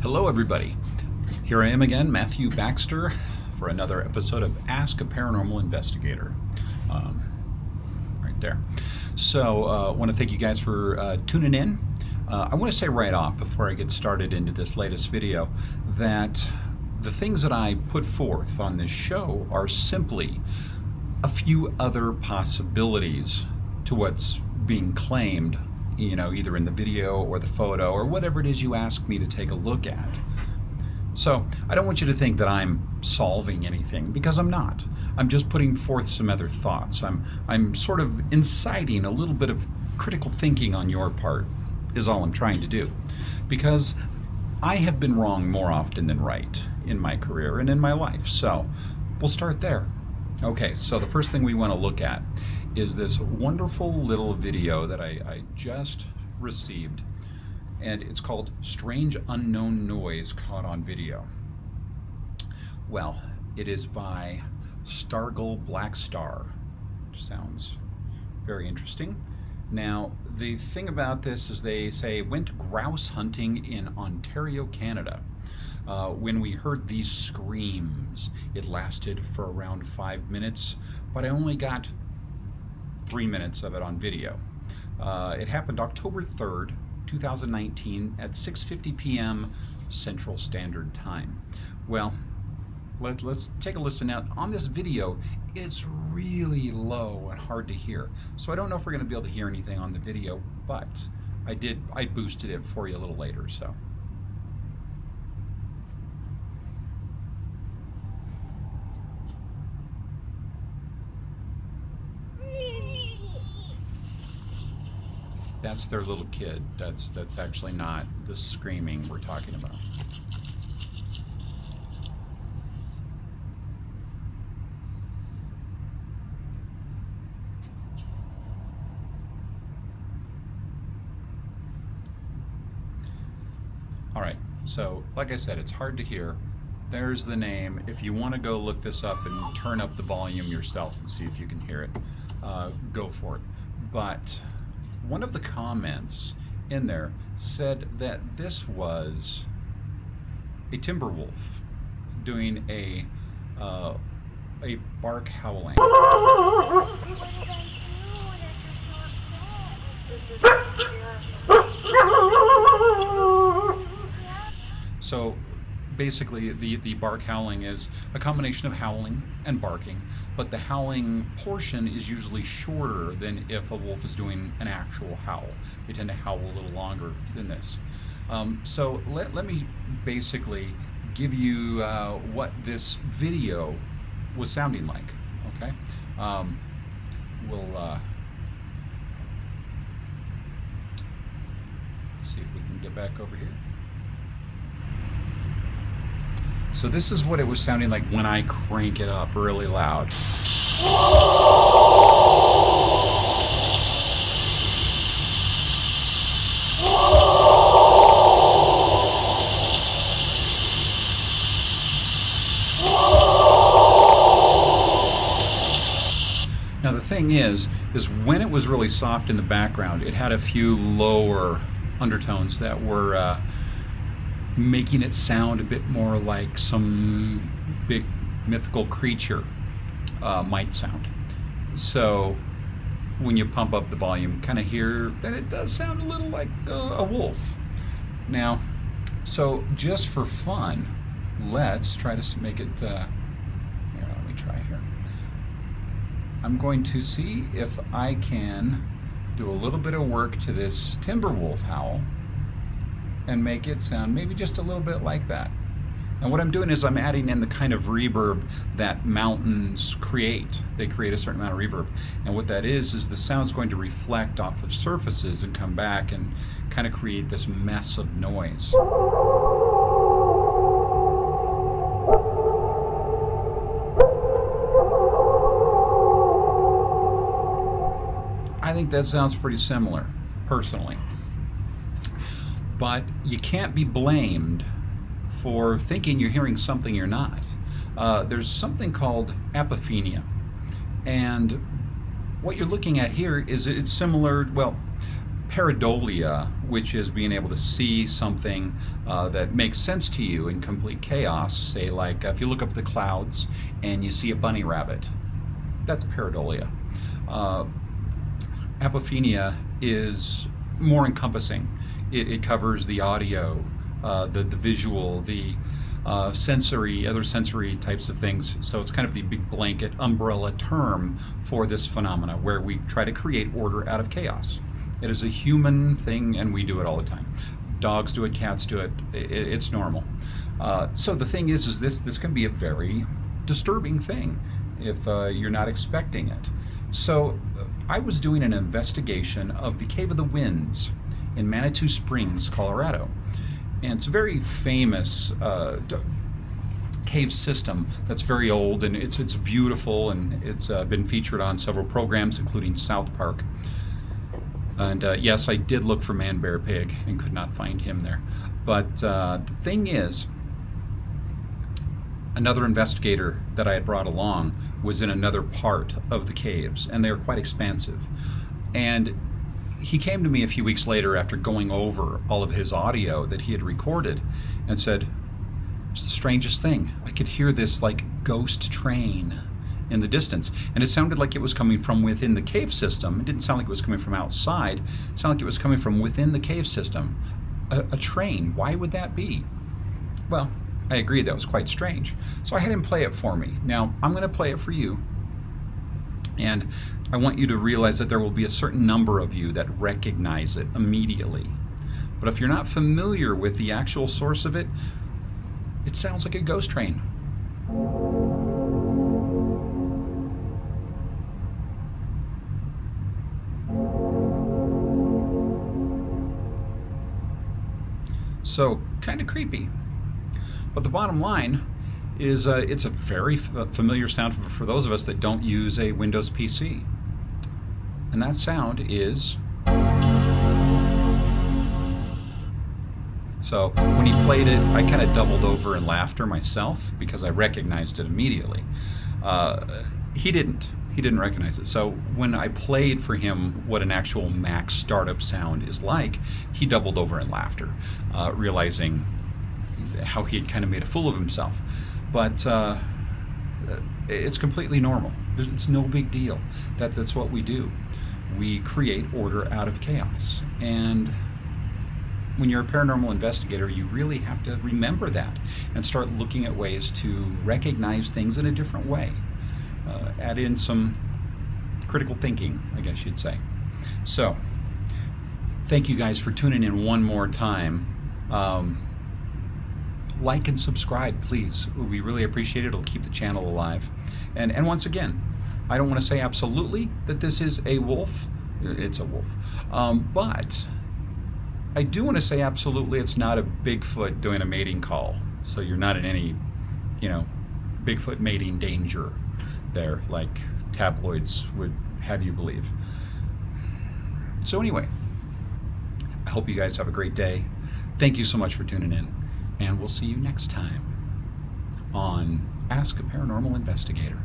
Hello, everybody. Here I am again, Matthew Baxter, for another episode of Ask a Paranormal Investigator. Right there. So, I want to thank you guys for tuning in. I want to say right off, before I get started into this latest video, that the things that I put forth on this show are simply a few other possibilities to what's being claimed, either in the video or the photo or whatever it is you ask me to take a look at. So I don't want you to think that I'm solving anything, because I'm not. I'm just putting forth some other thoughts. I'm sort of inciting a little bit of critical thinking on your part, is all I'm trying to do. Because I have been wrong more often than right in my career and in my life. So we'll start there. Okay, so the first thing we want to look at is this wonderful little video that I just received, and it's called Strange Unknown Noise Caught on Video. Well, it is by Stargle Black Star, which sounds very interesting. Now, the thing about this is they say went grouse hunting in Ontario, Canada. When we heard these screams, it lasted for around 5 minutes, but I only got 3 minutes of it on video. It happened October 3rd, 2019 at 6:50 p.m. Central Standard Time. Well, let's take a listen now. On this video, it's really low and hard to hear. So I don't know if we're going to be able to hear anything on the video, but I boosted it for you a little later, so. That's their little kid. That's actually not the screaming we're talking about. All right, so like I said, it's hard to hear. There's the name. If you want to go look this up and turn up the volume yourself and see if you can hear it, go for it. But one of the comments in there said that this was a timber wolf doing a bark howling. So basically the bark howling is a combination of howling and barking, but the howling portion is usually shorter than if a wolf is doing an actual howl. They tend to howl a little longer than this. So let me basically give you what this video was sounding like, okay? We'll see if we can get back over here. So this is what it was sounding like when I crank it up really loud. Now the thing is when it was really soft in the background, it had a few lower undertones that were making it sound a bit more like some big mythical creature might sound. So when you pump up the volume, kind of hear that it does sound a little like a wolf. Now, so just for fun, let's try to make it, here, let me try here. I'm going to see if I can do a little bit of work to this timber wolf howl and make it sound maybe just a little bit like that. And what I'm doing is I'm adding in the kind of reverb that mountains create. They create a certain amount of reverb. And what that is the sound's going to reflect off of surfaces and come back and kind of create this mess of noise. I think that sounds pretty similar, personally. But you can't be blamed for thinking you're hearing something you're not. There's something called apophenia. And what you're looking at here is it's similar, well, pareidolia, which is being able to see something that makes sense to you in complete chaos. Say, like if you look up at the clouds and you see a bunny rabbit, that's pareidolia. Apophenia is more encompassing. It covers the audio, the visual, the sensory, other sensory types of things. So it's kind of the big blanket umbrella term for this phenomena where we try to create order out of chaos. It is a human thing, and we do it all the time. Dogs do it, cats do it. It's normal. So the thing is this can be a very disturbing thing if you're not expecting it. So I was doing an investigation of the Cave of the Winds in Manitou Springs, Colorado. And it's a very famous cave system that's very old, and it's beautiful, and it's been featured on several programs, including South Park. And yes, I did look for Man Bear Pig and could not find him there. But the thing is, another investigator that I had brought along was in another part of the caves, and they were quite expansive. And he came to me a few weeks later after going over all of his audio that he had recorded and said, "It's the strangest thing. I could hear this like ghost train in the distance, and it sounded like it was coming from within the cave system. It didn't sound like it was coming from outside. It sounded like it was coming from within the cave system. A train, why would that be?" Well, I agreed that was quite strange. So I had him play it for me. Now, I'm going to play it for you, and I want you to realize that there will be a certain number of you that recognize it immediately. But if you're not familiar with the actual source of it, it sounds like a ghost train. So, kind of creepy. But the bottom line is it's a very familiar sound for those of us that don't use a Windows PC. And that sound is... So when he played it, I kind of doubled over in laughter myself because I recognized it immediately. He didn't recognize it. So when I played for him what an actual Mac startup sound is like, he doubled over in laughter, realizing how he had kind of made a fool of himself. But it's completely normal. It's no big deal. That's what we do. We create order out of chaos. And when you're a paranormal investigator, you really have to remember that and start looking at ways to recognize things in a different way. Add in some critical thinking, I guess you'd say. So, thank you guys for tuning in one more time. Like and subscribe, please. We really appreciate it. It'll keep the channel alive. And once again, I don't want to say absolutely that this is a wolf. It's a wolf. But I do want to say absolutely it's not a Bigfoot doing a mating call. So you're not in any, Bigfoot mating danger there, like tabloids would have you believe. So anyway, I hope you guys have a great day. Thank you so much for tuning in, and we'll see you next time on Ask a Paranormal Investigator.